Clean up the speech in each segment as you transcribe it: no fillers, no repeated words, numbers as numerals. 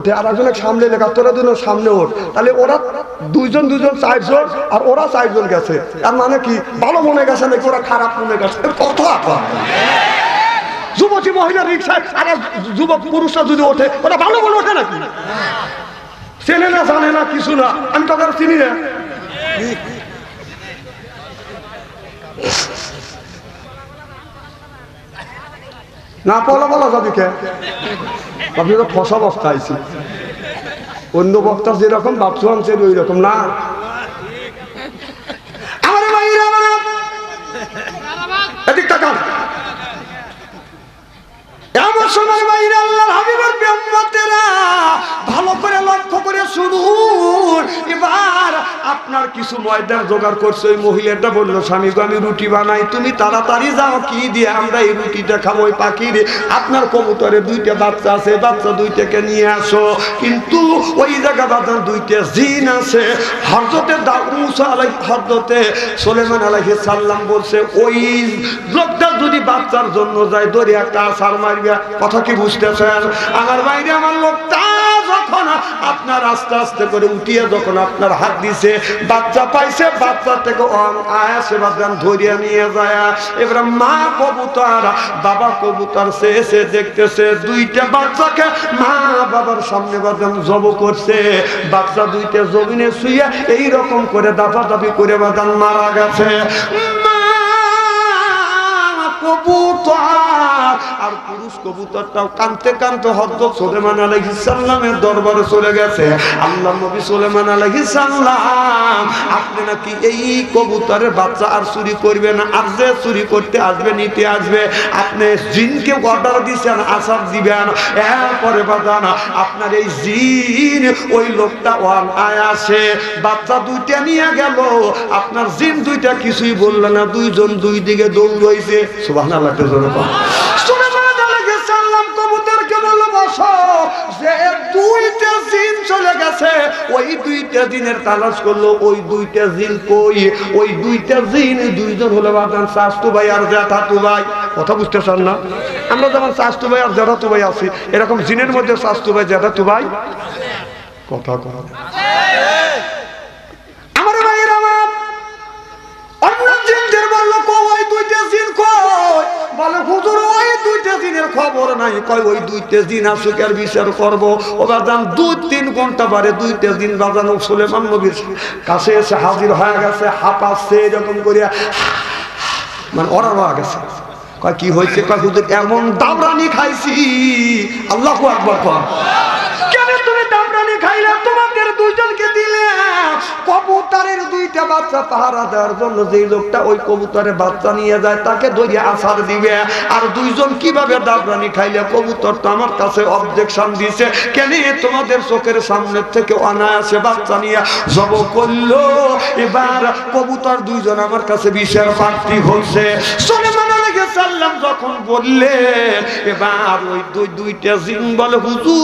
আর একজনের সামনে লেখা তোরা দুজন সামনে ওঠ, তাহলে ওরা দুইজন চারজন আর ওরা চারজন গেছে, তার মানে কি ভালো মনে গেছে নাকি ওরা খারাপ মনে গেছে? কত আকার যুবতী মহিলা রিক্সায় আর যুবক পুরুষরা যদি ওঠে ওরা ভালো মনে ওঠে নাকি? চেনে না জানে না কিছু না, আমি তাদের চিনি না। না বলা যাবি কে? আপনি তো ফসা বক্তা আইছি, অন্য বক্তা যেরকম বাপসু আনছে ওই রকম না। ভালো করে লক্ষ্য করে শুনুন। এবার আপনার কিছু ময়দার জোগাড় করছে। ওই মহিলাটা বললো, স্বামী গো আমি রুটি বানাই, তুমি তাড়াতাড়ি যাও, কি দিয়ে আমরা এই রুটিটা খাবো? ওই পাখির আপনার কবুতরে দুইটা বাচ্চা আছে, বাচ্চা দুইটাকে নিয়ে আসো। কিন্তু ওই জায়গা বাজার দুইটা জিন আছে। হযরতে মুসা হযরতে সুলাইমান আলাইহিস সালাম বলছে, ওই লোকটা যদি বাচ্চার জন্য যায় ধরে একটা আছাড় মারবে। কথা কি বুঝতেছেন আমার বাইরে? আমার লোকটা যখন আপনার আস্তে আস্তে করে উঠিয়ে যখন আপনার হাত দিছে, বাচ্চা পাইছে, বাচ্চা থেকে আয়াসে বাদান ধরিয়া নিয়ে যায়। এবার মা কবুতর বাবা কবুতর সে দেখতেছে দুইটা বাচ্চাকে মা বাবার সামনে বাদান জব করছে। বাচ্চা দুইটা জমিনে শুয়ে এইরকম করে দাপাদাপি করে বাদান মারা গেছে। কবুতর আর পুরুষ কবুতরটাও কানতে কানতে হযরত সুলাইমান আলাইহিস সালামের দরবারে চলে গেছে। আল্লাহ নবী সুলাইমান আলাইহিস সালাম, আপনি নাকি এই কবুতরের বাচ্চা আর চুরি করবে না, আর যে চুরি করতে আসবে নিতে আসবে আপনি জিনকে অর্ডার দিয়েছেন আসার দিবেন। এরপরে বাদান আপনার এই জিন ওই লোকটা আয়াসে বাচ্চা দুইটা নিয়ে গেল। আপনার জিন দুইটা কিছুই বলল না, দুইজন দুই দিকে দৌড় রয়েছে। সুবহানাল্লাহ। সুলাইমান আলাইহিস সালাম কবুতরকে বলল, বসো। যে দুইটা জিন চলে গেছে, ওই দুইটা জিনের তালাশ করলো, ওই দুইটা জিন কই? ওই দুইটা জিন দুইজন হলো বাদান চাচতু ভাই আর জ্যাঠাতু ভাই। কথা বুঝতেছেন না? আমরা যেমন চাচতু ভাই আর জ্যাঠাতু ভাই আছি, এরকম জিনের মধ্যে চাচতু ভাই জ্যাঠাতু ভাই। কথা কথা আমার ভাইয়ের আমার অন্য জিনদের বললো, ওই দুইটা জিন কই? বলে হুজুর ওই দুইটা জিনের খবর নাই। কয় ওই দুইটা জিন আসুক আর বিচার করবো। ও বাজান 2-3 ঘন্টা পরে দুইটা জিন বাজান সুলাইমান নবীর কাছে এসে হাজির হয়ে গেছে। হাঁপাচ্ছে এরকম করিয়া, মানে ওরা হয়ে গেছে। কয় কি হয়েছে? কয় হুজুর এমন দাবরানি খাইছি। আল্লাহু আকবার। কেন তুমি দাবরানি খাইলে? তোমাদের দুইজনকে দিলে কবুতরের দুইটা বাচ্চা পাহারা দেওয়ার জন্য। যেই লোকটা ওই কবুতরের বাচ্চা নিয়ে যায় তাকে ধরিয়ে আছাড় দিবে। আর দুইজন কিভাবে দাবরানি খাইলে? কবুতর তো আমার কাছে অবজেকশন দিছে, কেন তোমাদের চোখের সামনে থেকে অনায়াসে বাচ্চা নিয়ে জব করলো। এবার কবুতর দুইজন আমার কাছে বিচার প্রার্থী হচ্ছে। সুলাইমান আলাইহিস সালাম যখন বললে, এবার ওই দুইটা জিন বলে, হুজুর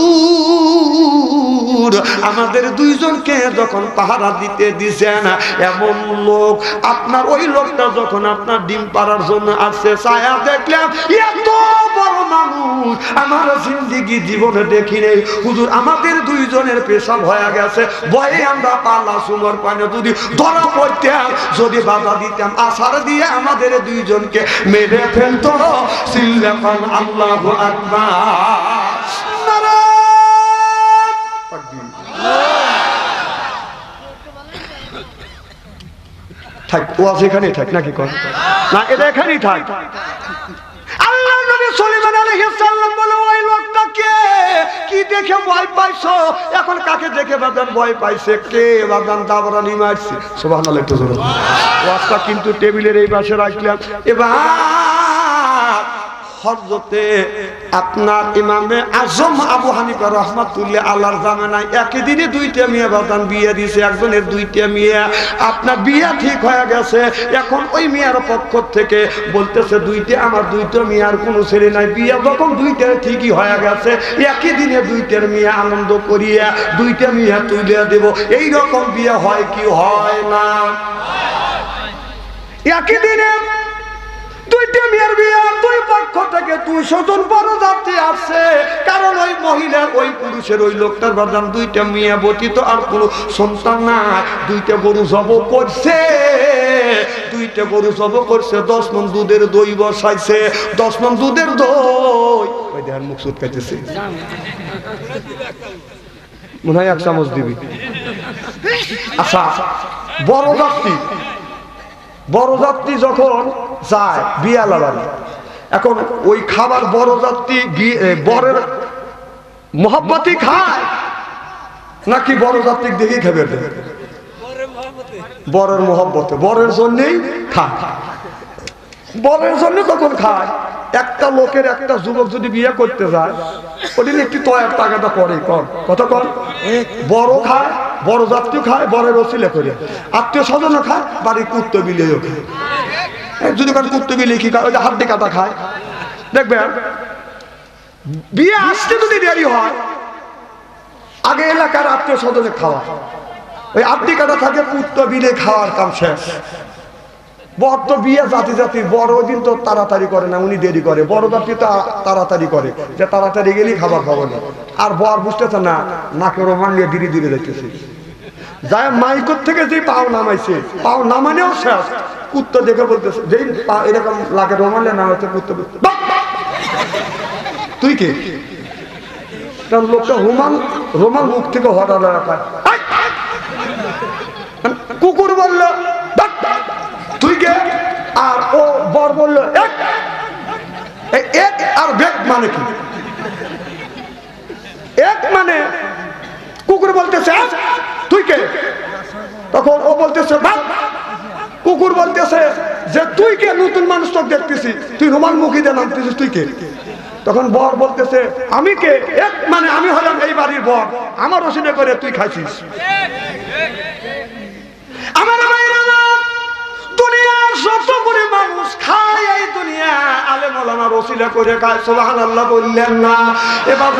আমাদের দুইজনকে যখন পাহারা দিতে দিছেন, এমন লোক আপনার ওই লোকটা যখন আপনার ডিম পাড়ার জন্য আসছে, ছায়া দেখলাম এত বড় মানুষ আমার জিন্দেগি জীবনে দেখি নেই। হুজুর আমাদের দুইজনের পেশাব হয়ে গেছে, ভয়ে আমরা পালা সুমর পানে যদি ধরা পড়তাম, যদি বাধা দিতাম, আছাড় দিয়ে আমাদের দুইজনকে মেরে ফেলতো। সিল্লাফান আল্লাহু আকবার। থাক, ওয়াজ এখানেই থাক নাকি? কর না, এটা এখানেই থাক। আল্লাহ নবী সুলাইমান আলাইহিস সালাম বলে, ওই লোকটা কে? কি দেখে ভয় পাইছো? এখন কাকে দেখে বাদান ভয় পাইছে? কে বাদান দাবরানি মারছে? সুবহানাল্লাহ। একটু জোরে ওয়াজটা কিন্তু টেবিলের এই পাশে রাখলাম। এবার হযরতে আপনার ইমামে আজম আবু হানিফা রাহমাতুল্লাহ আলাইহির জামানায় একই দিনে দুইটা মেয়ে বাদান বিয়ে দিয়েছে। একজনের দুইটা মেয়ে আপনার বিয়ে ঠিক হয়ে গেছে। এখন ওই মেয়ের পক্ষ থেকে বলতেছে, আমার দুইটা মেয়ের কোনো ছেলে নাই। বিয়ে যখন দুইটা ঠিকই হয়ে গেছে, একই দিনে দুইটার মেয়ে আনন্দ করিয়া দুইটা মেয়ে তুলে দেব। এইরকম বিয়ে হয় কি হয় না? একই দিনে দুইটা মেয়ের বিয়ে, দুই পক্ষ থেকে 200 জন বরযাত্রী আসছে। কারণ ওই মহিলার, ওই পুরুষের, ওই লোকটার বাজান দুইটা মেয়ে বটিত, আর কোনো সন্তান নাই। দুইটা গরু জব করছে, দুইটা গরু জব করছে, 10 মণ দুধের দই বসাইছে, 10 মণ দুধের দই। ওই দেখার মুখ সুদ খাইতেছে, মনে হয় 1 চামচ দিবি। আচ্ছা, বরযাত্রী যখন যায় বিয়ালা বাড়ি, এখন ওই খাবার বরযাত্রী বরের মোহাব্বতই খায় নাকি বরযাত্রী দেখেই খাবে? বরের মোহাব্বতে, বরের জন্যই খায়। বরের জন্য তখন খায়। একটা লোকের, একটা যুবক যদি বিয়ে করতে যায়, ওদিন একটু তয়ার টাকাটা করে কর, কত কর? বড় খায়, বরযাত্রী খায়, বরের ওসিলা করে, আত্মীয় স্বজনও খায়, বাড়ি কুত্তো বিলেও খায়। যদি কুত্তো বিলে কি খায়, ওই যে হাড্ডি কাটা খায়। দেখবেন বিয়ে আসতে যদি দেরি হয়, আগে এলাকার আত্মীয় স্বজনে খাওয়া, ওই হাড্ডি কাটা থাকে, কুত্তো বিলে খাওয়ার কাম শেষ। বর তো বিয়ে জাতি জাতি, বড় দিন তো তাড়াতাড়ি করে না, উনি দেরি করে। বড় জাতি তো তাড়াতাড়ি করে, যে তাড়াতাড়ি গেলেই খাবার খাবো না। আর বর বুঝতেছে না, নাকে রোমান নিয়ে ধীরে ধীরে যাইতেছে, যায় মাইকর থেকে যে পাও নামাইছে, পাও নামানেও শেষ। কুত্তা দেখে বলতেছে, যেই এরকম লাগে রোমানলে নামাইছে, কুত্তা তুই কে? কারণ লোকটা রোমান মুখ থেকে হঠাৎ রাখায়। কুকুর বলল তুই কে? আর ও বর বলল এক। আর বেক মানে কি? এক মানে কুকুর বলতেছে তুই কে, তখন ও বলতেছে ভাগ। কুকুর বলতেছে যে তুই কে? নতুন মানুষ তো দেখতেছি, তুই রোমান মুখী দিয়ে নামতেছিস, তুই কে? তখন বর বলতেছে আমি কে? এক মানে আমি হলাম এই বাড়ির বর, আমার ওসিলে করে তুই খাইছিস। আমার দুনিয়ার যত করে মানুষ খায়, এই দুনিয়া আলেম ওলামার ওসিলা করে খায়। সুবহানাল্লাহ বললেন না? এবার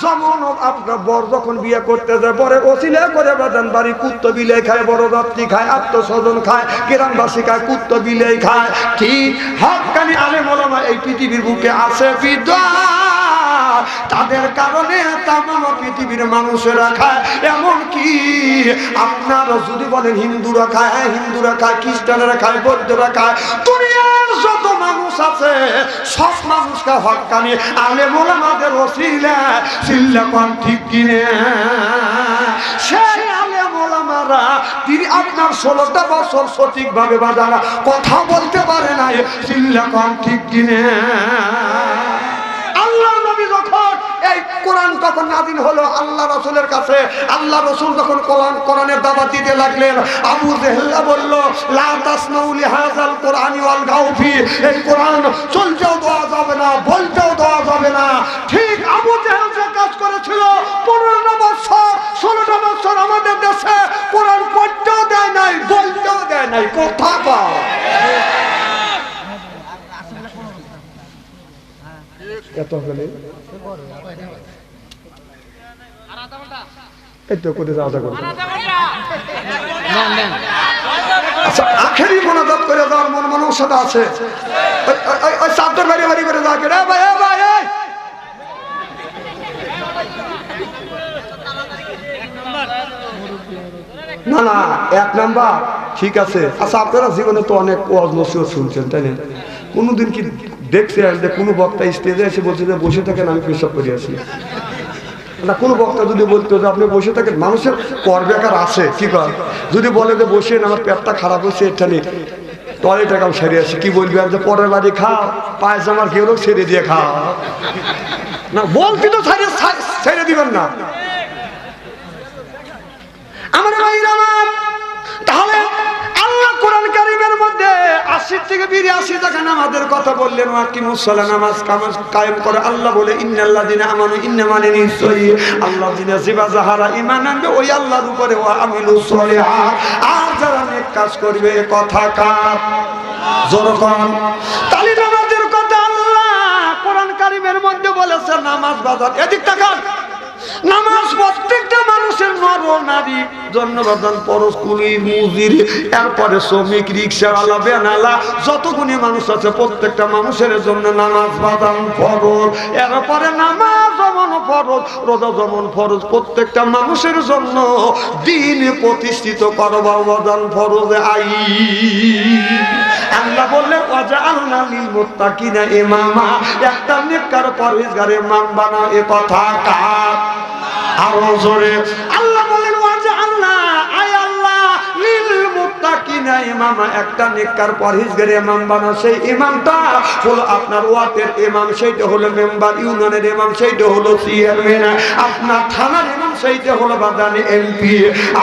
যেমন আপনার বর যখন বিয়ে করতে যায়, বরের ওসিলা করে বাজান বাড়ি কুত্তো বিলে খায়, বরযাত্রী খায়, আত্মস্বজন খায়, গ্রামবাসী খায়, কুত্তো বিলে খায়। ঠিক হক্কানি আলেম ওলামা এই পৃথিবীর বুকে আছে বিদ্বান, তাদের কারণে তামাম পৃথিবীর মানুষেরা খায়। এমনকি আপনারা যদি বলেন হিন্দুরা খায়, হ্যাঁ হিন্দুরা খায়, খ্রিস্টানরা খায়, বৌদ্ধরা খায়, দুনিয়ার যত মানুষ আছে সব মানুষকে হক্কানি আলেম ওলামাদের ওসিলা চিল্লা কোন ঠিক কিনে। সেই আলেম ওলামারা তিনি আপনার 16টা বছর সঠিকভাবে বাজারা কথা বলতে পারে না, চিল্লা কোন ঠিক কিনে। আল্লাহ নবী যখন এই কোরআন তখন নাযিল হলো আল্লাহ রাসূলের কাছে, আল্লাহ রাসূল যখন কোরআনের দাওয়াত দিতে লাগলেন, আবু জেহেল বলল লা তাসমাউ লিহাযাল কোরআনি ওয়াল গাউফি, এই কোরআন চলতেও দেওয়া যাবে না, বলতেও দেওয়া যাবে না। ঠিক আবু জেহেল যে কাজ করেছিল 15 বছর 16টা বছর আমাদের দেশে কোরআন পড়তেও দেয় নাই, বলতেও দেয় নাই। কথা পাও এত হলে আচ্ছা, আখেরি মোনাজাত করে যাওয়ার মন মানসিকতা আছে? ওই চাদর বাড়ি বাড়ি করে যাওয়া রে ভাই, ভাই না না, 1 নাম্বার ঠিক আছে। আচ্ছা, আপনারা জীবনে তো অনেক ওয়াজ নসিহত শুনছেন, তাই না? কোনোদিন কি দেখছেন যে কোনো বক্তা স্টেজে এসে বলছে যে বসে থাকেন আমি পেশাব করে আসি? না, কোনো বক্তা যদি বলতো যে আপনি বসে থাকেন, মানুষের কর বেকার আছে, কি কর যদি বলে যে বসেন আমার পেটটা খারাপ হয়েছে, এখানে টয়লেট একাম সেরে আসি, কি বলবি? আর যে পরের বাড়ি খাও, পায়জামার গেলেও ছেড়ে দিয়ে খাও না, বলছি তো ছেড়ে দিবেন না। আমার ভাইরা, তাহলে আল্লাহ কোরআন কারীমের মধ্যে 80 থেকে 82 টাকা নামাজের কথা বললেন, ওয়াকিমুস সালাত, নামাজ কায়েম করে। আল্লাহ বলে ইন্নাল্লাযিনা আমানু, ইন্না মানে নিশ্চয়ই আল্লাযিনা জিবা যাহারা ঈমান আনবে ওই আল্লাহর উপরে, ওয়া আমিলুস সলিহাত, আর যারা নেক কাজ করবে। কথা কার? জোরকন তালি। নামাজের কথা আল্লাহ কোরআন কারীমের মধ্যে বলেছে, নামাজ বাজার। এদিক তাকান, নামাজ প্রত্যেকটা মানুষের নর নারী জন্য বাদান পরশ কুলি মুজির, এরপরে শ্রমিক, রিক্সাওয়ালা, বেনালা, যতগুলি মানুষ আছে প্রত্যেকটা মানুষের জন্য নামাজ বাদান ফরজ। এরপরে নামাজ যেমন ফরজ, রোজা যেমন ফরজ, প্রত্যেকটা মানুষের জন্য দিন প্রতিষ্ঠিত করবা বাদান ফরজ আই। আল্লাহ বললেন ওয়াজআলনা লিল মুত্তাকিনা ইমামা, একটা নেককার পরহেজগার ইমাম বানাও। এ কথা কার? আরো জোরে। আল্লাহ বলেন ওয়াজআলনা, আয় আল্লাহ, লিল মুত্তাকিনা ইমামা, একটা নেককার পরহেজগার ইমাম বানাও। সেই ইমামটা হলো আপনার ওয়ার্ডের ইমাম, সেইটা হলো মেম্বার, ইউনিয়নের ইমাম সেইটা হলো চেয়ারম্যান, আপনার থানার ইমাম সেইটা হলো বাদান এমপি,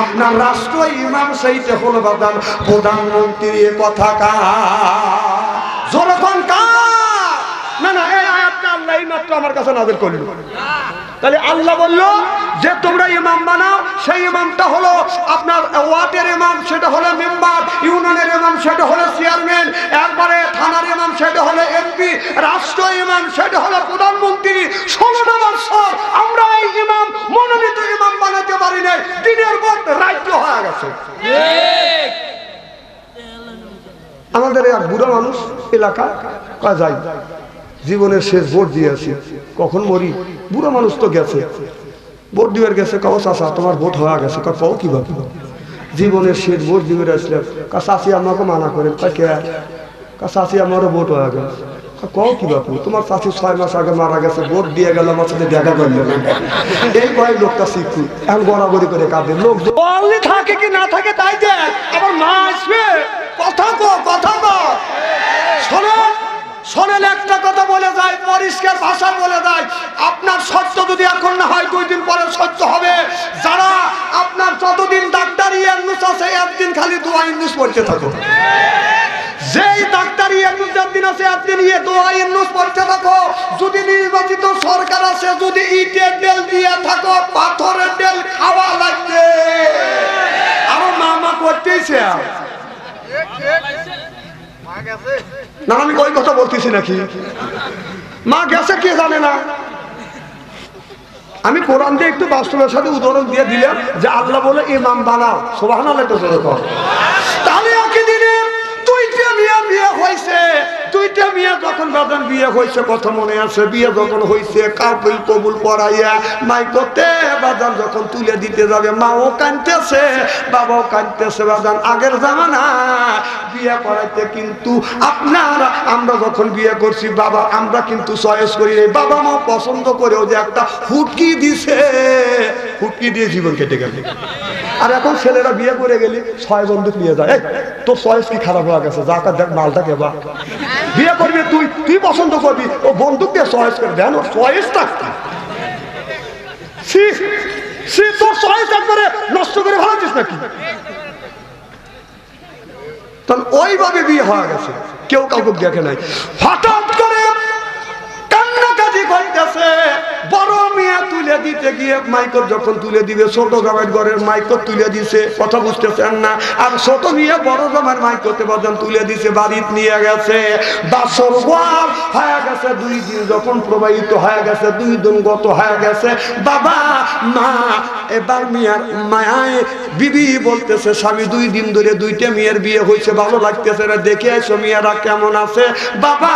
আপনার রাষ্ট্র ইমাম সেইটা হলো বাদান প্রধানমন্ত্রী। কথা কার? জোরকন কার? না না, এই আয়াতটা আল্লাহ এইমাত্র আমার কাছে নাযিল করলেন। তাহলে আল্লাহ বলল যে তোমরা ইমাম বানাও, সেই ইমামটা হলো আপনার ওয়ার্ডের ইমাম, সেটা হলো মেম্বার, ইউনিয়নের ইমাম সেটা হলো চেয়ারম্যান, এরপরে থানার ইমাম সেটা হলো এমপি, রাষ্ট্র ইমাম সেটা হলো প্রধানমন্ত্রী। 16টা বছর আমরা এই ইমাম মনোনীত ইমাম বানাতে পারি নাই, দিনের পর রাজ্য হয়ে গেছে। আমাদের এক বুড়ো মানুষ এলাকা যাই, জীবনের শেষ ভোট দিয়েছি, কখন মরি, বুড়ো মানুষ তো গেছে, ভোট দিবার গেছে, কাউ চাচা তোমার ভোট হয়ে গেছে, কাউ কিভাবে জীবনের শেষ ভোট দিবে আসলাম, চাচি আমাকে মানা করেন, চাচি আমারও ভোট হয়ে গেছে, কও কি বাপু তোমার চাচি 6 মাস আগে মারা গেছে, ভোট দিয়ে গেল, আমার সাথে দেখা করলে না। এই ভয় লোকটা শিখু এখন বরাবরি করে কাঁদে, লোক বললে থাকে কি না থাকে তাই দেখ, আবার মা আসবে, কথা কো কথা কো। শোনেন একটা কথা বলে যায়, পরিষ্কার ভাষা বলে যায়, আপনার সত্য যদি এখন না হয় 2 দিন পরে সত্য হবে। যারা আপনার যতদিন ডাক্তারি ইউনুস আছে একদিন খালি দোয়া ইউনুস পড়তে থাকো, যেই ডাক্তারি ইউনুস একদিন আছে একদিন দোয়া ইউনুস পড়তে থাকো। যদি নির্বাচিত সরকার আছে, যদি ইটের তেল দিয়ে থাকো, পাথরের তেল খাওয়া লাগবে। আরো মামা করতেইছে না, আমি ওই কথা বলতেছি নাকি? মা গেছে কে জানে না। আমি কোরআন দিয়ে একটু বাস্তবের সাথে উদাহরণ দিয়ে দিলাম যে আল্লাহ বলে ইমাম বানাও, সুবহানাল্লাহ তো জোরে কর। তাহলে একই দিনে 2টা বিয়ে হয়েছে, 2টা মেয়ে যখন বাদান বিয়ে হয়েছে, কথা মনে আছে, বিয়ে যখন হয়েছে কাবিল কবুল পড়াইয়া মাইকতে বাদান যখন তুলে দিতে যাবে, মাও কাঁদতেছে বাবাও কাঁদতেছে। বাদান আগের জামানা বিয়ে করাইতে কিন্তু আপনার আমরা যখন বিয়ে করছি বাবা আমরা কিন্তু চয়েস করি নাই, বাবা মা পছন্দ করেও যে একটা হুটকি দিছে, হুটকি দিয়ে জীবন কেটে গেল। আর এখন ছেলেরা বিয়ে করে গেলে 6 বন্দুক নিয়ে যায়, তোর চয়েস কি খারাপ হয়ে গেছে, যা কার দেখ মালটা কেবা বিয়ে করবি, তুই পছন্দ করবি, ও বন্দুক দিয়ে চয়েস করে দেন, ওর চয়েসটা তোর চয়েস একবারে নষ্ট করে ভালো দিস নাকি? তাহলে ওইভাবে বিয়ে হয়ে গেছে, কেউ কাউকে দেখে নাই। হঠাৎ করে কান্নাকাটি করতেছে, বড় মেয়ে তুলে দিতে গিয়ে মাইকর যখন তুলে দিবে, ছোট জামাইয়ের ঘরের মাইকর তুলে দিছে, কথা বুঝতেছেন না। আর ছোট মেয়ে বড় জামাইয়ের মাইকতে বাদান তুলে দিছে, বাড়িতে নিয়ে গেছে, বাসর ঘর হয়ে গেছে। 2 দিন যখন প্রবাহিত হয়ে গেছে, 2 দিন গত হয়ে গেছে, বাবা মা এবার মেয়ের মায়ায় বিবি বলতেছে স্বামী 2 দিন ধরে 2টা মেয়ের বিয়ে হয়েছে, ভালো লাগতেছে না, দেখে এসো মেয়েরা কেমন আছে। বাবা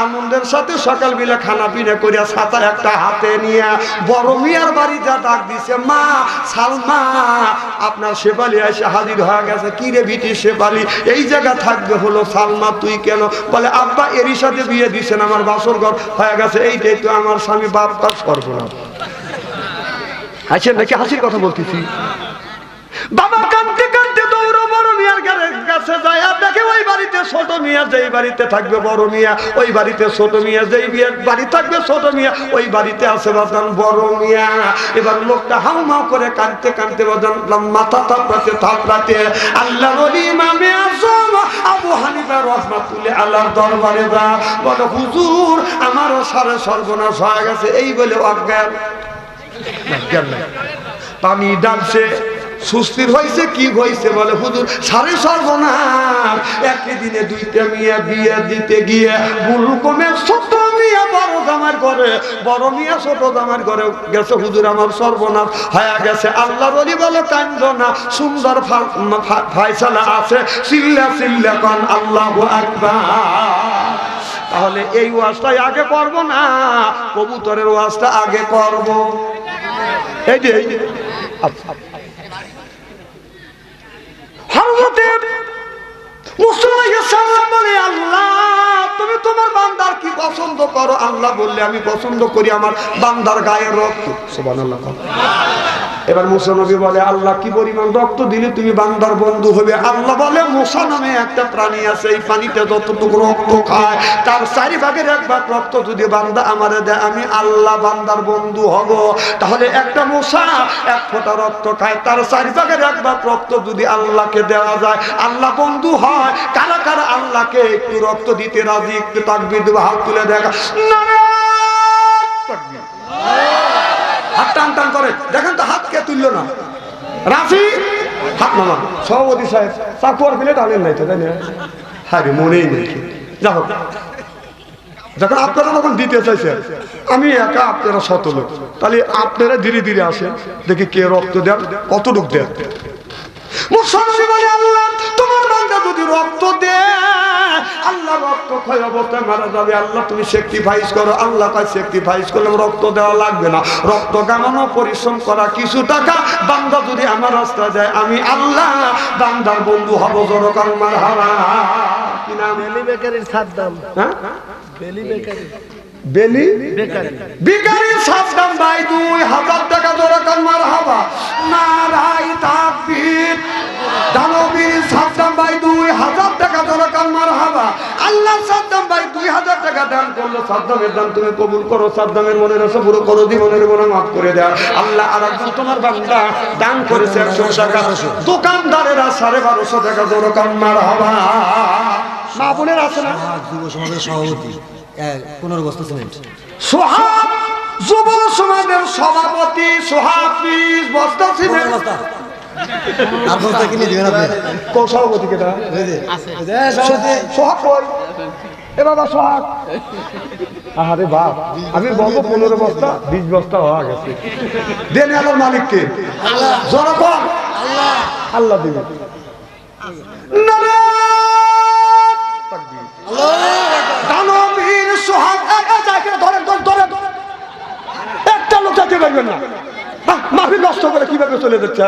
আনন্দের সাথে সকালবেলা খানা পিনা করিয়া ছাতা একটা হাতে নিয়ে বড় মিয়ার বাড়ি যা ডাক দিছে, মা সালমা আপনার শেফালি এসে হাজির হয়ে গেছে। কি রে বিটি শেফালি, এই জায়গা থাকবে হলো সালমা, তুই কেন? বলে আব্বা এরই সাথে বিয়ে দিছেন, আমার বাসর ঘর হয়ে গেছে, এইটাই তো আমার স্বামী বাপ তার সর্বনাশ। হাসেন নাকি? হাসির কথা বলতেছি। বাবা কাঁদতে কাঁদতে দৌড়ো বড় মিয়ার কাছে যায়, আর দেখে ওই বাড়িতে ছোট মিয়া, যেই বাড়িতে থাকবে বড় মিয়া ওই বাড়িতে ছোট মিয়া, যেই বিয়ের বাড়ি থাকবে ছোট মিয়া ওই বাড়িতে আছে বাদান বড় মিয়া। এবার লোকটা হাউমাউ করে কাঁদতে কাঁদতে বাদান মাথা থাপড়াতে আল্লাহর ওলি ইমামে আযম আবু হানিফা রাহমাতুল্লাহ আলাইহির দরবারে যা বলে, হুজুর আমারও সারে সর্বনাশ হয়ে গেছে, এই বলে অজ্ঞান পানি ডালছে, সুস্থির হয়েছে, কি হয়েছে? বলে হুজুর সারে সর্বনাশ, একই দিনে 2টা মেয়ে বিয়ে দিতে গিয়ে ভুল কমে ছোট মিয়া বড় জামার ঘরে, বড় মিয়া ছোট জামার ঘরে গেছে, হুজুর আমার সর্বনাশ হয়ে গেছে। আল্লাহর ওলি বলে কান্দো না, সুন্দর ফায়সালা আছে, চিল্লা চিল্লা কোন আল্লাহু আকবার। তাহলে এই ওয়াজটাই আগে করব না কবুতরের ওয়াজটা আগে করব? এই যে আল্লাহ তুমি তোমার বান্দার কি পছন্দ করো? আল্লাহ বললে আমি পছন্দ করি আমার বান্দার গায়ের রক্ত। সুবহানাল্লাহ। এবার মুসা নবী বলে আল্লাহ কি পরিমাণ রক্ত দিলে তুমি বান্দার বন্ধু হবে? আল্লাহ বলে মুসা নামে একটা প্রাণী আছে, এই পানিতে যতটুকু রক্ত খায় তার 4 ভাগের 1 ভাগ রক্ত যদি বান্দা আমারে দেয় আমি আল্লাহ বান্দার বন্ধু হব। তাহলে একটা মুসা 1 ফোঁটা রক্ত খায়, তার 4 ভাগের 1 ভাগ রক্ত যদি আল্লাহকে দেওয়া যায় আল্লাহ বন্ধু হয়। কারা কারা আল্লাহকে একটু রক্ত দিতে রাজি? একটু তাকবীর দেব, হাত তুলে দেখা। হাত টান টান করে দেখেন তো, হাত কে তুললো না? রাফি হাত নামান। সভাপতি সাহেব চাকুয়ার প্লেট আনেন নাই তো, তাই না? হ্যাঁ মনেই নেই। যা হোক, যখন আপনারা যখন দিতে চাইছেন আমি একা, আপনারা 100 লোক, তাহলে আপনারা ধীরে ধীরে আসেন, দেখি কে রক্ত দেন, কতটুক দেন। আল্লাহ তোমার বান্দা যদি রক্ত দেয় আল্লাহ রক্ত ক্ষয় অবস্থায় মারা যাবে, আল্লাহ তুমি স্যাক্রিফাইস করো। আল্লাহ কয় স্যাক্রিফাইস করলে রক্ত দেওয়া লাগবে না, রক্ত কামানো পরিশ্রম করা কিছু টাকা, বান্দা যদি আমার রাস্তা যায় আমি আল্লাহ বান্দার বন্ধু হব। জোরকার মারহাবা। কি নাম? বেলি বেকারির সাদ্দাম। হ্যাঁ বেলি বেকারি, বেলি বেকারির সাদ্দাম ভাই 2000 টাকা। জোরকার মারহাবা। নারাই তাকবীর। দানবীর সাদ্দাম ভাই 2000 টাকা। জোরকার মারহাবা। আল্লাহ সাদ্দাম ভাই 2000 টাকা দান করলো। সাদ্দামের দান তুমি কবুল করো, সাদ্দামের মনের আশা পুরো করো, জীবনের গুনাহ মাফ করে দাও। আল্লাহ আরেকজন তোমার বান্দা দান করেছে 100 টাকা, দোকানদারেরা 1250 টাকা। জোরকার মারহাবা। মা বোনের আছে না? যুব সমাজের সভাপতি 15 বস্তা সিমেন্ট। সোহাব যুব সমাজের সভাপতি সোহাব 20 বস্তা সিমেন্ট। আর বস্তা কিনে দিবেন আপনি? কোন সভাপতি? কেটা আছে সোহাব কই? এ বাবা সোহাব। আরে বাপ, আমি বলবো 15 বস্তা 20 বস্তা হয়ে গেছে। দেন আল্লাহর মালিক কে? আল্লাহ। জোরে কর আল্লাহ। আল্লাহ দিবে। দানবীর সোহাগ একটা লোক যাতে পারবেন না, মাফি নষ্ট করে কিভাবে চলে যাচ্ছে।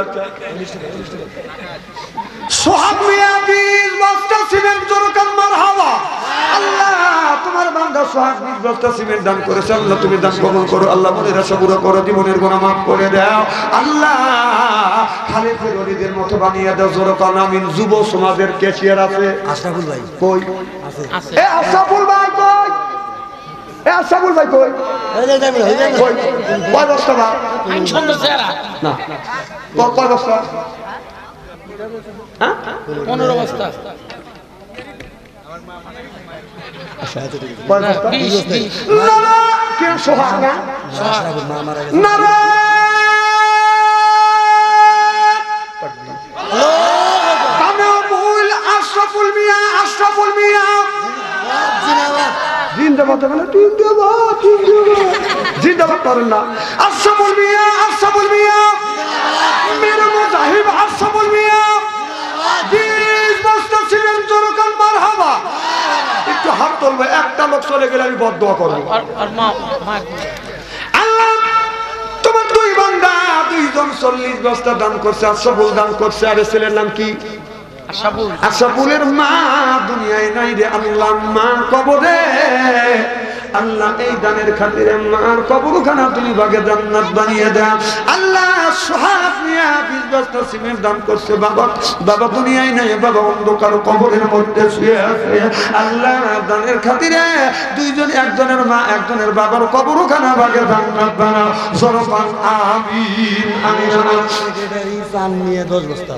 সোহাগ মিয়া 20 বস্তা সিমেন্ট। জোরকার মারহাবা। আল্লাহ তোমার বান্দা সোহাগ 20 বস্তা সিমেন্ট দান করেছে, আল্লাহ তুমি দান কবুল করো। আল্লাহ মনের আশা পুরো করো, জীবনের গুনাহ মাফ করে দাও। আল্লাহ খালিদের ওলিদের মতো বানিয়ে দাও। জোরকার আমিন। যুব সমাজের ক্যাশিয়ার আছে আশরাফুল ভাই কই? আছে। এ আশরাফুল ভাই কই? এ আশরাফুল ভাই কই? কই? কয় বস্তা ভাই? না কয় বস্তা? হ্যাঁ 15 বস্তা। কয় বস্তা? 20। না কে সোহাগ না? আশরাফুল মা মারা গেছে। না রে তাকবীর। আশরাফুল মিয়া, আশরাফুল মিয়া জিন্দাবাদ। জিন্দাবাদ করেন না? আশরাফুল মিয়া, আশরাফুল মিয়া মেরে মুজাহিদ। আশরাফুল মিয়া 20 বস্তা সিমেন্ট। জোরকার মারহাবা। একটু হাত তুলবে, একটা লোক চলে গেলে আমি বদদোয়া করব। আল্লাহ তোমার 2 বান্দা 2 জন 40 বস্তা দান করছে। আশরাফুল দান করছে। আরে ছেলের নাম কি? আশরাফুলের মা দুনিয়ায় নাই রে আল্লাহ, মা কবরে। আল্লাহ এই দানের খাতিরে মার কবরখানা তুমি ভাগে জান্নাত বানিয়ে দাও। আল্লাহ সোহাগ মিয়া 20 বস্তা সিমেন্ট দান করছে। বাবা দুনিয়ায় নাই, বাবা অন্ধকার কবরের মধ্যে শুয়ে আছে। আল্লাহ দানের খাতিরে 2 জন, একজনের মা একজনের বাবার কবরখানা ভাগে জান্নাত বানাও। জোরকার আমিন আমিন। সেক্রেটারি চান নিয়ে 10 বস্তা।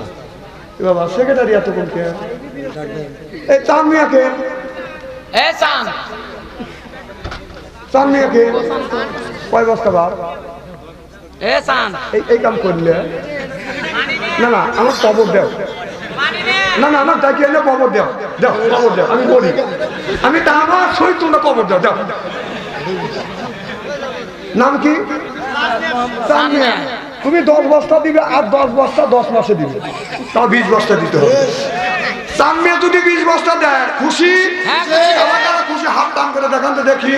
বাবা সেক্রেটারি এত কোন কে? এই চান মিয়াকে। এ চান চান মিয়াকে কয় বস্তা বাপ? এ চান এই কাম করলে না না আমার কবর দেও। না না না তাই কি কবর দেও, দেও কবর দেও। আমি বলি আমি তা আমার সই তোমরা কবর দেও। দেও নাম কি? সামিয়া। তুমি 10 বস্তা দিবে আর 10 বস্তা 10 মাসে দিবে, তাও 20 বস্তা দিতে হবে। সামিয়া যদি 20 বস্তা দেয় খুশি? কারা খুশি? হাত টান করে দেখান তো দেখি।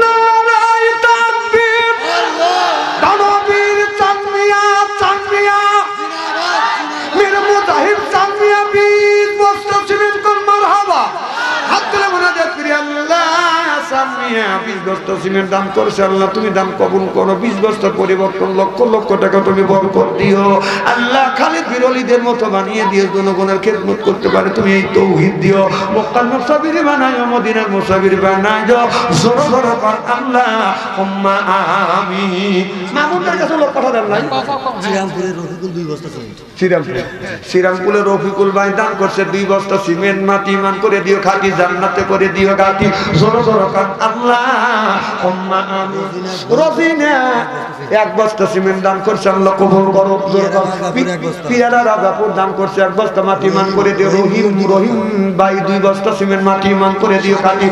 নারায়ে তাকবীর। দানবীর সামিয়া, সামিয়া মেরে মুজাহিদ সামিয়া 20 বস্তা সিমেন্ট কোন মারহাবা। হাত তুলে মনে দেখি আল্লাহ সামিয়া 20 বস্তা সিমেন্ট দান করছে, আল্লাহ তুমি দান কবুল করো। 20 বস্তা পরিবর্তন লক্ষ লক্ষ টাকা তুমি বরকত দিও আল্লাহ। খালিদ বিন ওলীদের মতো বানিয়ে দিও, জনগণের খেদমত করতে পারে তুমি এই তৌহিদ দিও। মক্কার মুসাফির বানাইও, মদিনার মুসাফির বানাইও। জোরে জোরে কর আল্লাহ হুম্মা আমিন। মামুনের কাছে লোক কথা দেন নাই? শ্রীরামপুরের রফিকুল 2 বস্তা সিমেন্ট। শ্রীরামপুরের রফিকুল ভাই দান করছে 2 বস্তা সিমেন্ট। মাটি মান করে দিও, খাঁটি জান্নাতে করে দিও গাটি। জোরে জোরে কর আল্লাহ হুম্মা আমিন। রফিনা 1 বস্তা সিমেন্ট দান করছে, আল্লাহ কবুল করো। পিয়ারা রাজাপুর দান করছে 1 বস্তা মাটি মান করে দিও। রহিম ভাই 2 বস্তা সিমেন্ট মাটি মান করে দিও খাঁটি।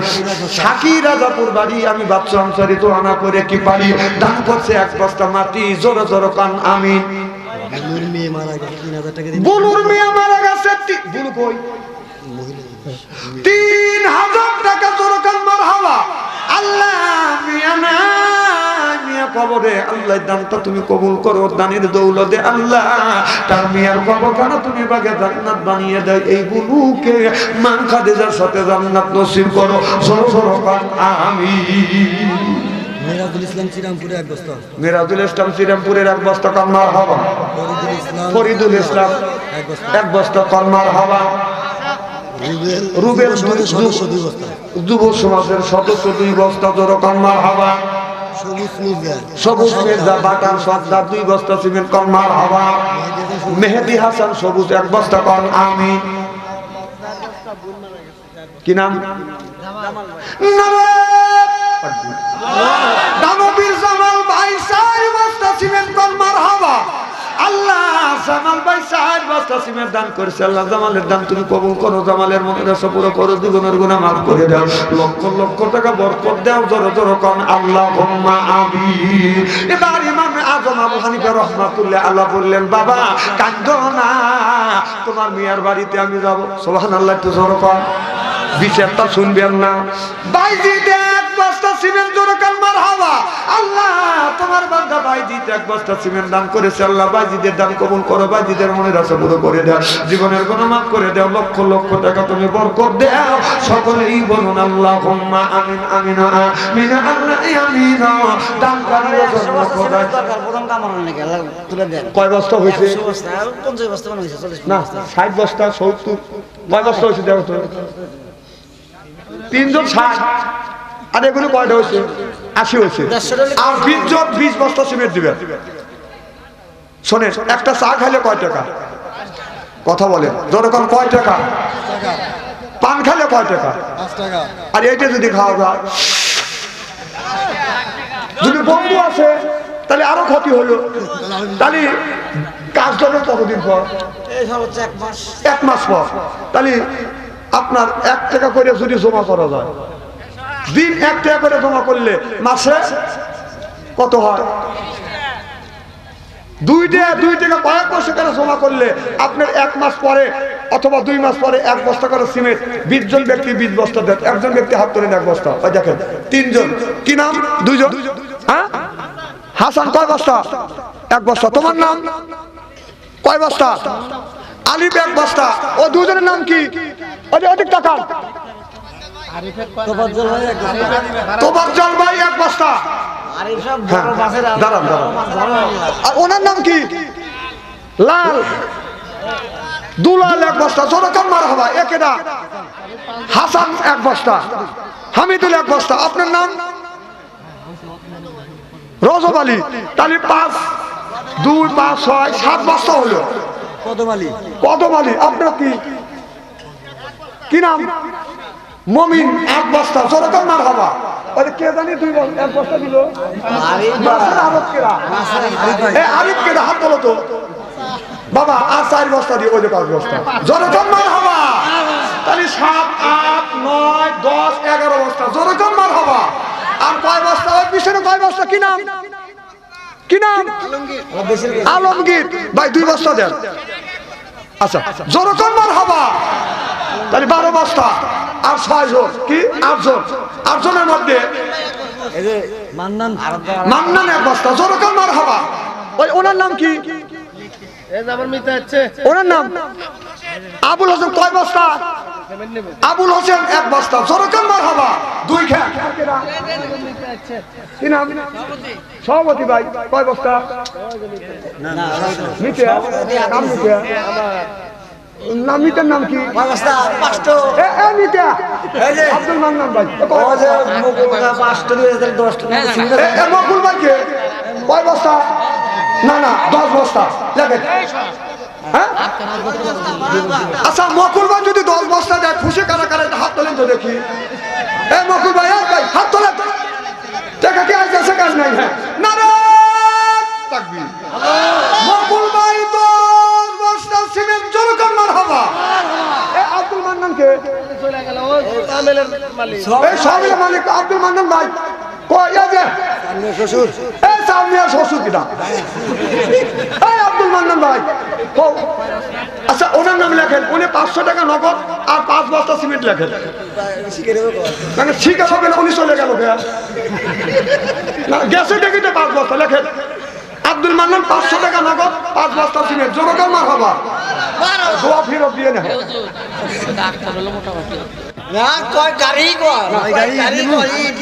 সাকি রাজাপুর বাড়ি আমি বাদশা আনসারী তো আনা করে কি পারি দান করছে 1 বস্তা মাটি। জোরে জোরে কান আমিন। বুলুর মেয়ে মারা গেছে 3000 টাকা দিয়ে। বুলুর মেয়ে মারা গেছে, বুলু কই? 3000 টাকা। জোরে কান মারহাবা। আল্লাহ মিয়া না মিয়া কবরে আল্লাহ দানটা তুমি কবুল করো, দানের দৌলতে আল্লাহ তার মিয়ার কবরখানা তুমি বাগে জান্নাত বানিয়ে দাও। এই বুলুকে মা খাদিজার সাথে জান্নাত নসিব করো। জোরে জোরে কান আমিন। মিরাজুল ইসলাম শ্রীরামপুরে 1 বস্তা। মিরাজুল ইসলাম শ্রীরামপুরের 1 বস্তা কান মারহাবা। ফরিদুল ইসলাম 1 বস্তা কান মারহাবা। রুবেল সদস্য 2 বস্তা। যুব সমাজের সদস্য 2 বস্তা। জোরে কান মারহাবা। সবুজ মির্জা বাটার সর্দার 2 বস্তা সিমেন্ট কান মারহাবা। মেহেদি হাসান সবুজ 1 বস্তা কান আমিন। কি নাম? দানবীর জামাল ভাই 4 বস্তা সিমেন্ট কান মারহাবা। আল্লাহ জামাল ভাই 4 বস্তা সিমেন্ট দান করেছে, আল্লাহ জামালের দান তুমি কবুল করো। জামালের মনের আশা পুরো করো, জীবনের গুনাহ মাফ করে দাও, লক্ষ লক্ষ টাকা বরকত দাও। জোরে জোরে কান আল্লাহুম্মা আমিন। এবার ইমাম আযম আবু হানিফা রাহমাতুল্লাহ আল্লাহ বললেন বাবা কাঁদো না, তোমার মিয়ার বাড়িতে আমি যাব। সুবহানাল্লাহ। একটু জোরে কান, বিচারটা শুনবেন না। বাইজিদ 1 বস্তা সিমেন্ট। জোরে কান মারহাবা। আল্লাহ তোমার বান্দা বাইজিদ 1 বস্তা সিমেন্ট দান করেছে, আল্লাহ বাইজিদের দান কবুল করো। বাইজিদের মনের আশা পুরো করে দাও, জীবনের গুনাহ মাফ করে দাও, লক্ষ লক্ষ টাকা তুমি বরকত দাও। সকলেই বলুন আল্লাহুম্মা আমিন আমিন আমিন আল্লাহ আমিন। দান করার জন্য খোদা প্রথম কামনা নাকি আল্লাহ তুলে দেন। কয় বস্তা হইছে? 100 বস্তা 50 বস্তা মনে হইছে 40 না 60 বস্তা 70 কয় বস্তা হইছে দেখো তো। 3 জন 60 আর এগুলো কয়টা হইছে? 80 হইছে। আর 20 জন 20 বস্তা সিমেন্ট দিবেন। শোনেন একটা চা খাইলে কয় টাকা? কথা বলেন যখন কয় টাকা? পান খাইলে কয় টাকা? 5 টাকা। আর এইটা যদি খাওয়া যায়, যদি বন্ধু আছে তাহলে আরো ক্ষতি হলো। তাহলে কাজ করবেন কতদিন পর? এই সর্বোচ্চ 1 মাস। 1 মাস পর। তাহলে আপনার 1 টাকা করে যদি জমা করা যায়, দিন 1 টাকা করে জমা করলে মাসে কত হয়? 2 টাকা কয়েক বছর করে জমা করলে আপনার 1 মাস পরে অথবা 2 মাস পরে 1 বস্তা করে সিমেন্ট। 20 জন ব্যক্তি 20 বস্তা দেন, একজন ব্যক্তি হাত তোলেন 1 বস্তা। ওই দেখেন 3 জন। কি নাম? 2 জন। হ্যাঁ হাসান কয় বস্তা? 1 বস্তা। তোমার নাম কয় বস্তা? আলিফ 1 বস্তা। ও 2 জনের নাম কি? অধিক টাকা তোবাজ্জল ভাই 1 বস্তা। দাঁড়ান দাঁড়ান। আর ওনার নাম কি? লাল দুলাল 1 বস্তা। জোরে কান মারহাবা। একেডা হাসান 1 বস্তা। হামিদুল 1 বস্তা। আপনার নাম? রজব আলী। তাহলে 5 2 5 6 7 বস্তা হলো। কদম আলী। কদম আলী। আপনার কি কি নাম? মমিন 1 বস্তা। জোরে কান মারহাবা। আরে কে জানি 2 বস্তা 1 বস্তা দিল। আরিফ কেডা? হাত তোলো তো বাবা। আর 4 বস্তা দিয়ে ওই যে 5 বস্তা। জোরে কান মারহাবা। তাহলে 7 8 9 10 11 বস্তা। জোরে কান মারহাবা। হবা। আর কয় বস্তা ওই পিছনে কয় বস্তা কি নাম কি নাম আলমগীর ভাই 2 বস্তা দেন। আচ্ছা জোরে কোন মারহাবা তাহলে 12 বস্তা আর 6 জন কি 8 জন 8 জনের মধ্যে এই যে মান্নান মান্নান 1 বস্তা জোরে কোন মারহাবা। ওই ওনার নাম কি এই যে আমার মিতে আছে ওনার নাম আবুল হোসেন কয় বস্তা আবুল হোসেন 1 বস্তা জোরে কোন মারহাবা 2 খেত কি নাম সভাপতি ভাই কয় বস্তা নিতে নাম নিতে নামিটার নাম কি অবস্থা পাঁচটো এ নিতে এই যে আব্দুল মান্নান ভাই ও যে মুকুলটা পাঁচটো 2010 এ মকুল ভাই কে কয় বস্তা না না 10 বস্তা লেখেন হ্যাঁ আচ্ছা মকুল ভাই যদি 10 বস্তা দেয় খুশি কারা কারা হাত তোলেন তো দেখি এ মকুল ভাই ভাই হাত তোলেন টাকা কি আছে কাজ নাই হ্যাঁ নারায়ণ তাকবীর মকুল ভাই 10 বস্তা সিমেন্ট জোরকার মারহাবা। এ আব্দুল মান্নান কে চলে গেল ও আমেলের মালিক এই সামিল মালিক আব্দুল মান্নান ভাই কই আছে শ্বশুর এই সামিয়া শ্বশুর কিনা এই আব্দুল মান্নান ভাই কও। আচ্ছা ওনার নাম লেখেন উনি 500 টাকা নগদ আর 5 বস্তা সিমেন্ট লেখেন শিখে দেবো মানে ঠিক হবে না উনি চলে গেল না গ্যাসে টিকিটে 5 বস্তা লেখেন আব্দুল মান্নান 500 টাকা নগদ 5 বস্তা সিমেন্ট জোরকার মারহাবা দোয়া ফিরত দিয়ে না না কয় গাড়ি কয় গাড়ি আমি মসজিদ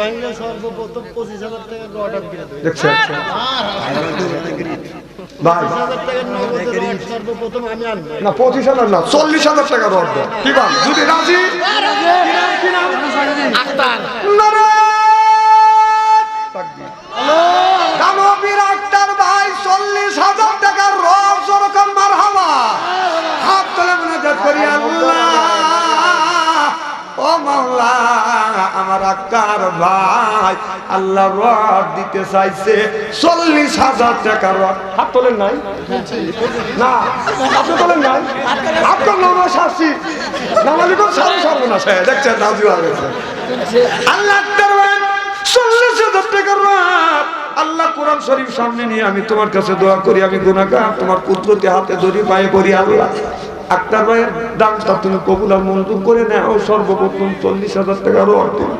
বাংলা সর্বপ্রথম 25,000 টাকা অর্ডার দিয়ে দেব দেখছেন ভাই 25,000 টাকা নগদ সর্বপ্রথম আমি আনবো না 25,000 না 40,000 টাকা রড দেন কি বল যদি রাজি আক্তার দানবীর আক্তার ভাই 40,000 টাকার রড জোরকার মারহাবা হাত তুলে মুনাজাত করি আল্লাহ ও মাওলা আমার আক্তার ভাই আল্লাহ রড দিতে চাইছে 40,000 টাকা রড হাত তোলেন নাই না আপনি তোলেন নাই আপনার নামাজ শাস্তি নামাজি কোন সর্বনাশ দেখছেন রাজু আল্লাহ আক্তার ভাই 40,000 টাকা রড আল্লাহ কোরআন শরীফ সামনে নিয়ে আমি তোমার কাছে দোয়া করি আমি গুনাহগার তোমার কুদরতি হাতে ধরি পায়ে করি আল্লাহ আক্তার ভাইয়ের দামটা তুমি কবুল আর মঞ্জুর করে নাও সর্বপ্রথম 40,000 টাকা রড দিন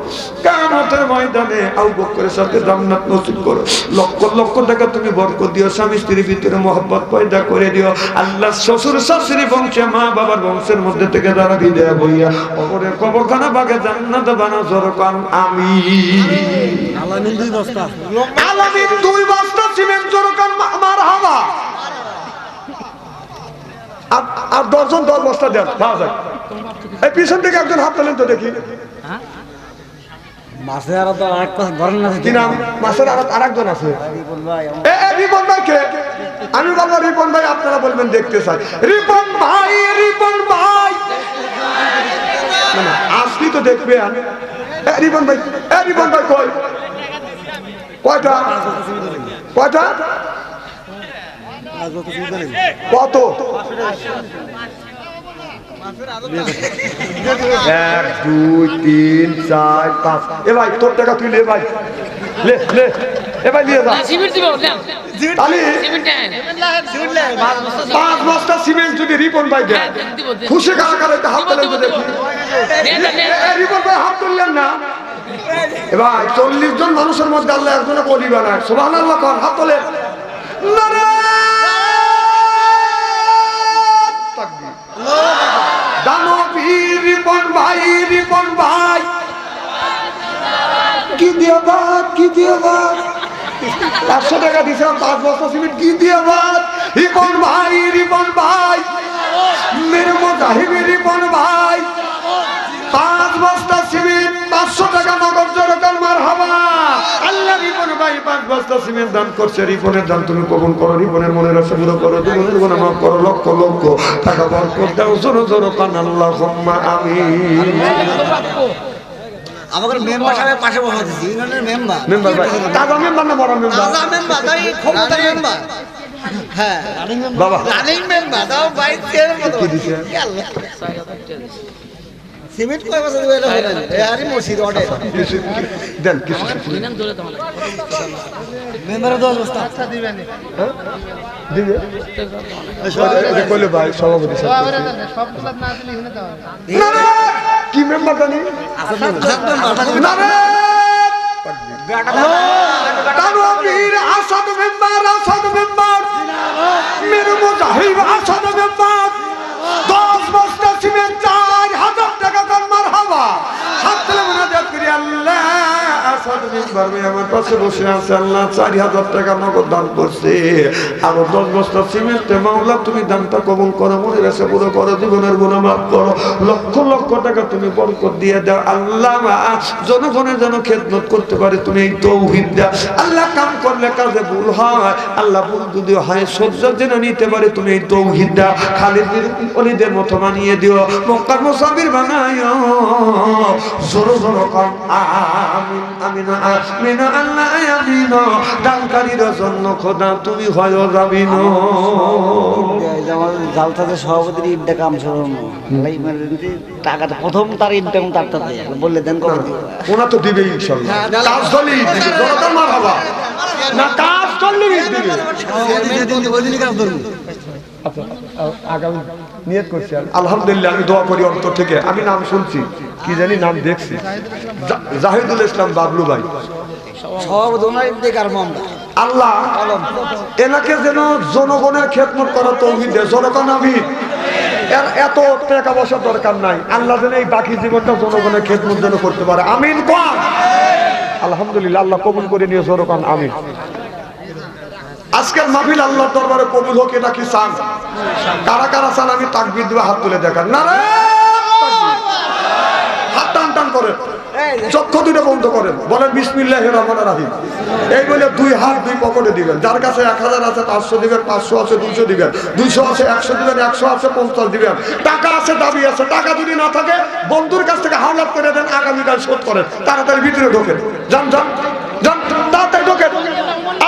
কিয়ামতের ময়দানে আবু বকরের সাথে জান্নাত নসিব করো লক্ষ লক্ষ টাকা তুমি বরকত দিও স্বামী স্ত্রীর ভিতরে মহব্বত পয়দা করে দিও আল্লাহ শ্বশুর শাশুড়ি বংশে মা বাবার বংশের মধ্যে থেকে যারা বিদায় বইয়া কবরের কবরখানা বাগে জান্নাত বানাও জোরকার আমিন আলামিন 2 বস্তা আলামিন 2 বস্তা সিমেন্ট জোরকার মারহাবা আর 10 জন 10 বস্তা দেন পাওয়া যায় এই পিছন থেকে একজন হাত তোলেন তো দেখি মাসে আর তো আরেক কথা ধরেন না কি নাম মাসের আরেকজন আছে রিপন ভাই এ রিপন ভাই কে আমি বলবো রিপন ভাই আপনারা বলবেন দেখতে চাই রিপন ভাই না আসলি তো দেখবে রিপন ভাই কই কয়টা কত 1 2 3 4 5 এ ভাই তোর টাকা তুই লে ভাই লে এ ভাই নিয়ে যা সিমেন্ট দিব না তাহলে সিমেন্ট দেন 5 বস্তা সিমেন্ট যদি রিপন ভাই দেয় খুশি কারা কারা একটা হাত তোলেন তো দেখি রিপন ভাই হাত তুললেন না এ ভাই 40 জন মানুষের মধ্যে আল্লাহ একজনে কলি বানায় সুবহানাল্লাহ কোন হাত তোলেন দানবীর রিপন ভাই কি দিয়ে বাদ 500 টাকা দিয়েছিলাম 5 বস্তা সিমেন্ট কি দিয়ে বাদ রিপন ভাই মেরে মুজাহিদ রিপন ভাই 5 বস্তা সিমেন্ট 500 টাকা নগদ জোরকার মারহাবা আল্লাহ রিপন ভাই 5 বস্তা সিমেন্ট দান করছে রিপনের দান তুমি কবুল করো রিপনের মনের আশা পুরো করো জীবনের গুনাহ মাফ করো লক্ষ লক্ষ টাকা বরকত দাও জোরে কান আল্লাহুম্মা আমিন আমাদের মেম্বার সাহেব পাশে বসা দিছি ইউনিয়নের মেম্বার ভাই তাজা মেম্বার না বড় মেম্বার তাজা মেম্বার তাই ক্ষমতার মেম্বার হ্যাঁ বাবা রানিং মেম্বার দাও 22 এর মতো কি দিছে সিমেন্ট কয় বছর ধরে হয় না আরে মসজিদ অর্ডার কিছু দেন কিছু মেম্বারের 10 বস্তা হ্যাঁ? দিবে এটা কইলে ভাই সভাপতি সাহেব না রে, কি মেম্বার জানি না রে, তানভীর আসাদ মেম্বার মেরু মুজাহিদ আসাদ মেম্বার 10 বস্তা সিমেন্ট 4000 টাকা কর মারহাবা হাত তুলে মুনাজাত করি আল্লাহ আসাদ মেম্বার ভাই আমার পাশে বসে আছে আল্লাহ 4000 টাকা নগদ দান করছে আর 10 বস্তা সিমেন্টে মাওলা তুমি দানটা কবুল করো মনে রেখে পুরো করো জীবনের গুনাহ মাফ করো লক্ষ লক্ষ টাকা তুমি বরকত দিয়ে দাও আল্লাহ জনগণের যেন খেদমত করতে পারে তুমি এই তৌহিদ দাও আল্লাহ কাম করলে কাজে ভুল হয় আল্লাহ ভুল যদি হয় সহ্য যেন নিতে পারে তুমি এই তৌহিদ দাও খালিদ বিন ওয়ালিদের মতো বানিয়ে দিও মক্কার মুসাফির বানায়ো জোরে জোরে কর আমিন আমিন আমিন আল্লাহ আমিন দানকারীর জন্য খোদা তুমি হয় জামিন আমার জালসাতে সভাপতির ঈদটা কাম শুরু টাকাটা প্রথম তার ইনকাম তারটা বললে দেন কত ওনা তো দিবে ইনশাআল্লাহ কাজ চললেই দিবে জনতা মারহাবা না কাজ চললেই দিবে আচ্ছা আগামী নিয়ত করছি আলহামদুলিল্লাহ আমি দোয়া করি অন্তর থেকে আমি নাম শুনছি কি জানি নাম দেখছি জাহিদুল ইসলাম বাবলু ভাই সভাপতি ওনার বেকার মামলা আল্লাহ এনাকে যেন জনগণের খেদমত করা তৌফিক দেয় জনগণ আমিন এর এত টাকা পয়সা দরকার নাই আল্লাহ যেন এই বাকি জীবনটা জনগণের খেদমত যেন করতে পারে আমিন কোন আলহামদুলিল্লাহ আল্লাহ কবুল করে নিয়ে জনগণ আমিন আজকের মাহফিল আল্লাহর দরবারে কবুল হোক এটা কি চান কারা কারা চান আমি তাকবীর দিয়ে হাত তুলে দেখান না রে হাত টান টান করে চক্ষু দুটো বন্ধ করেন বলেন বিসমিল্লাহির রহমানির রহিম এই বলে দুই হাত দুই পকেটে দিবেন যার কাছে 1000 আছে 500 দিবেন 500 আছে 200 দিবেন 200 আছে 100 দিবেন 100 আছে 50 দিবেন টাকা আছে দাবি আছে টাকা যদি না থাকে বন্ধুর কাছ থেকে হাওলাত করে দেন আগামীকাল শোধ করেন তাড়াতাড়ি ভিতরে ঢোকেন যান যান যান তাড়াতাড়ি ঢোকেন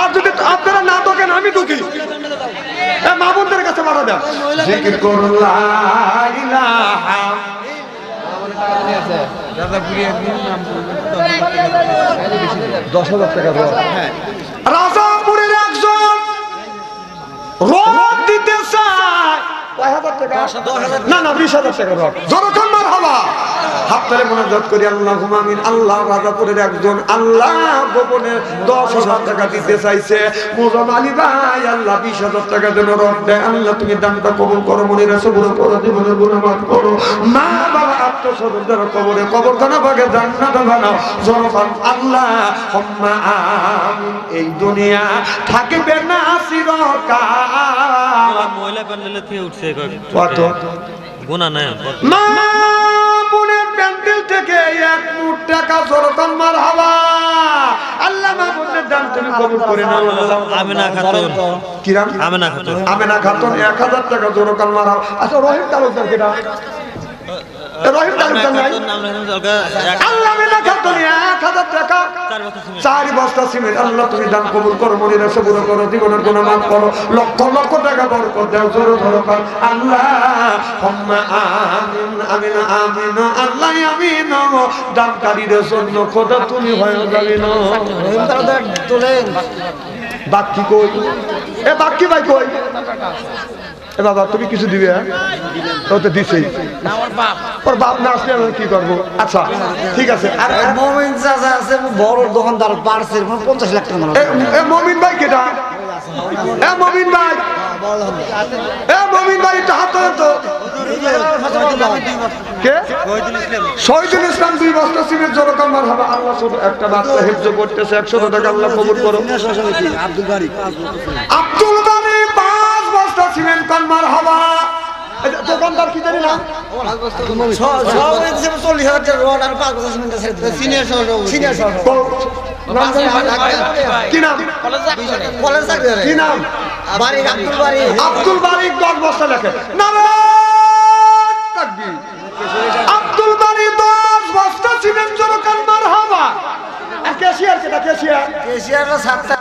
আর যদি আপনারা না ঢোকেন আমি ঢুকি মা বোনদের কাছে মারা দেন জিকির করুন লা ইলাহা 10,000 টাকা রাজাপুরের একজন রড দিতে চায় 10,000 টাকা না না 20,000 টাকা রড জনগণ মারহাবা হাত তুলে মুনাজাত করি আল্লাহুম্মা আমিন আল্লাহ রাজাপুরের একজন আল্লাহ গোপনে 10,000 টাকা দিতে চাইছে মোজাম আলী ভাই আল্লাহ 20,000 টাকা দেন রড দেয় আল্লাহ তুমি দানটা কবুল করো মনে রেখে পুরো করো জীবনের গুনাহ মাফ করো মা বাবা আত্মীয়স্বজনদের কবরে কবরখানা ভাগে জান্নাত বানাও জনগণ আল্লাহ হুম্মা আমিন এই দুনিয়া থাকবে না চিরকাল মহিলা প্যান্ডেলে থেকে উঠছে কত গুনাহ নাই মা বোনের প্যান্ডেল থেকে 1 মুঠ টাকা জরকান মারহাবা আল্লাহ মা বোনের দান তুমি কবুল করে নাও আমিনা খাতুন কিরাম আমিনা খাতুন 1000 টাকা জরকান মারহাবা আচ্ছা রহিম তালুকদার কেডা রহিম তালুকদার নাই আল্লাহ আমিনা খাতুন 1000 টাকা 4 বস্তা সিমেন্ট আল্লাহ তুমি দান কবুল করো মনে রেখে পুরো করো জীবনের গুনাহ মাফ করো লক্ষ লক্ষ টাকা বরকত দাও জোরে জোরে আল্লাহ হুম্মা আমিন আমিন আমিন আল্লাহ আমিন দানকারীর জন্য খোদা তুমি হয় জামিন রহিম তালুকদার তোলেন বাকি কই এ বাকি ভাই কই এ বাবা তুমি কিছু দিবে হ্যাঁ ও তো দিছেই না ওর বাপ না আসলে আমি কি করব আচ্ছা ঠিক আছে আর মোমিন চাচা আছে বড় দোকানদার পার্সের 50 লাখ টাকা মাল এ মমিন ভাই কেডা এ মমিন ভাই এ মমিন ভাই তো হাত ধরে তো কে শহীদুল ইসলাম 2 বস্তা সিমেন্ট জরকান মারহাবা আল্লাহ শুধু একটা বাচ্চা হিফজ করতেছে 100 টাকা আল্লাহ কবুল করো আব্দুল বাড়ি আব্দুল বাড়ি 5 বস্তা সিমেন্ট কান মারহাবা দোকানদার কি জানি না সভাপতি 40,000 টাকা রড আর 5 বছর সিমেন্ট আছে সিনিয়র কি নাম কলেজ চাকরি কি নাম বাড়ি আব্দুল বাড়ি 10 বস্তা লেখে নারে তাকবীর আব্দুল বাড়ি 10 বস্তা সিমেন্ট জরকান মারহাবা ক্যাশিয়ার কেটা ক্যাশিয়ার কেশিয়াররা 7